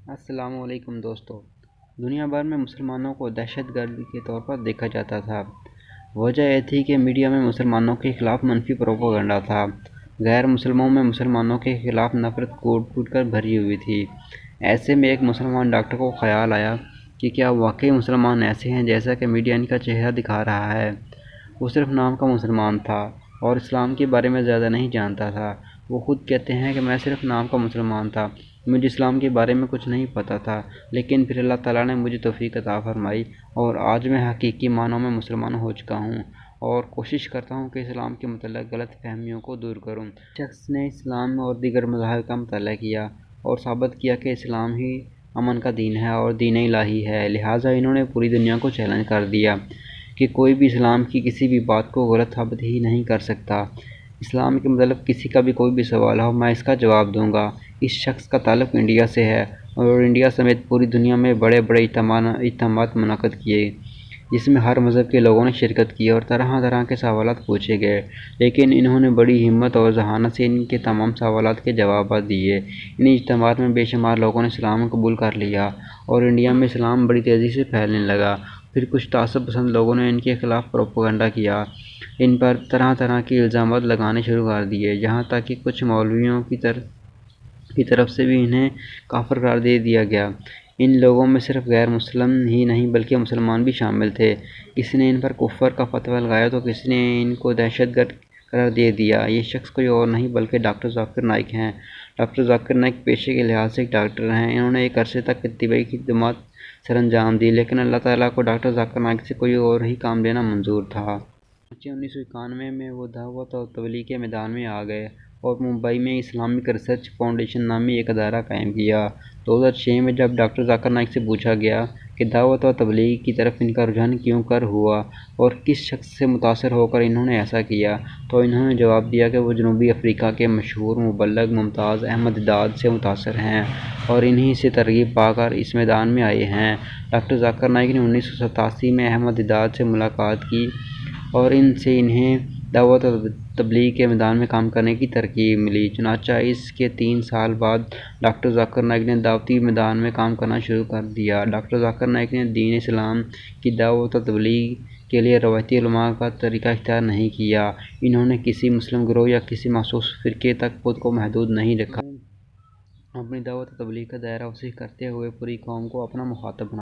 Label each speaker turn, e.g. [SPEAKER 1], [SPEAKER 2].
[SPEAKER 1] السلام علیکم دوستو۔ دنیا بھر میں مسلمانوں کو دہشت گرد کے طور پر دیکھا جاتا تھا۔ وجہ یہ تھی کہ میڈیا میں مسلمانوں کے خلاف منفی پروپیگنڈا تھا۔ غیر مسلموں میں مسلمانوں کے خلاف نفرت کوٹ کوٹ کر بھری ہوئی تھی۔ ایسے میں ایک مسلمان ڈاکٹر کو خیال آیا کہ کیا واقعی مسلمان ایسے ہیں جیسا کہ میڈیا ان کا چہرہ دکھا رہا ہے۔ وہ صرف نام کا مسلمان تھا اور اسلام کے بارے میں زیادہ نہیں جانتا تھا۔ وہ خود کہتے ہیں کہ میں صرف نام کا مسلمان تھا، مجھے اسلام کے بارے میں کچھ نہیں پتہ تھا، لیکن پھر اللہ تعالیٰ نے مجھے توفیق عطا فرمائی اور آج میں حقیقی معنوں میں مسلمان ہو چکا ہوں اور کوشش کرتا ہوں کہ اسلام کے متعلق غلط فہمیوں کو دور کروں۔ شخص نے اسلام اور دیگر مذاہب کا مطالعہ کیا اور ثابت کیا کہ اسلام ہی امن کا دین ہے اور دین الہی ہے۔ لہٰذا انہوں نے پوری دنیا کو چیلنج کر دیا کہ کوئی بھی اسلام کی کسی بھی بات کو غلط ثابت ہی نہیں کر سکتا۔ اسلام کے متعلق کسی کا بھی کوئی بھی سوال ہو، میں اس کا جواب دوں گا۔ اس شخص کا تعلق انڈیا سے ہے اور انڈیا سمیت پوری دنیا میں بڑے بڑے اجتماعات منعقد کیے جس میں ہر مذہب کے لوگوں نے شرکت کی اور طرح طرح کے سوالات پوچھے گئے، لیکن انہوں نے بڑی ہمت اور ذہانت سے ان کے تمام سوالات کے جوابات دیے۔ ان اجتماعات میں بے شمار لوگوں نے اسلام قبول کر لیا اور انڈیا میں اسلام بڑی تیزی سے پھیلنے لگا۔ پھر کچھ تعصب پسند لوگوں نے ان کے خلاف پروپیگنڈا کیا، ان پر طرح طرح کے الزامات لگانے شروع کر دیے، یہاں تک کہ کچھ مولویوں کی طرف سے بھی انہیں کافر قرار دے دیا گیا۔ ان لوگوں میں صرف غیر مسلم ہی نہیں بلکہ مسلمان بھی شامل تھے۔ کسی نے ان پر کفر کا فتویٰ لگایا تو کسی نے ان کو دہشت گرد قرار دے دیا۔ یہ شخص کوئی اور نہیں بلکہ ڈاکٹر ذاکر نائک ہیں۔ ڈاکٹر ذاکر نائک پیشے کے لحاظ سے ایک ڈاکٹر ہیں۔ انہوں نے ایک عرصے تک طبی خدمات سر انجام دی، لیکن اللہ تعالیٰ کو ڈاکٹر ذاکر نائک سے کوئی اور ہی کام لینا منظور تھا۔ 1991 میں وہ دعوت و تبلیغ کے میدان میں آ گئے اور ممبئی میں اسلامک ریسرچ فاؤنڈیشن نامی ایک ادارہ قائم کیا۔ 2006 میں جب ڈاکٹر ذاکر نائک سے پوچھا گیا کہ دعوت و تبلیغ کی طرف ان کا رجحان کیوں کر ہوا اور کس شخص سے متاثر ہو کر انہوں نے ایسا کیا، تو انہوں نے جواب دیا کہ وہ جنوبی افریقہ کے مشہور مبلغ ممتاز احمد دیدات سے متاثر ہیں اور انہی سے ترغیب پا کر اس میدان میں آئے ہیں۔ ڈاکٹر ذاکر نائک نے 1987 میں احمد دیدات سے ملاقات کی اور ان سے انہیں دعوت و تبلیغ کے میدان میں کام کرنے کی ترغیب ملی۔ چنانچہ اس کے 3 سال بعد ڈاکٹر ذاکر نائک نے دعوتی میدان میں کام کرنا شروع کر دیا۔ ڈاکٹر ذاکر نائک نے دین اسلام کی دعوت و تبلیغ کے لیے روایتی علماء کا طریقہ اختیار نہیں کیا۔ انہوں نے کسی مسلم گروہ یا کسی مخصوص فرقے تک خود کو محدود نہیں رکھا۔ اپنی دعوت و تبلیغ کا دائرہ وسیع کرتے ہوئے پوری قوم کو اپنا مخاطب بنایا۔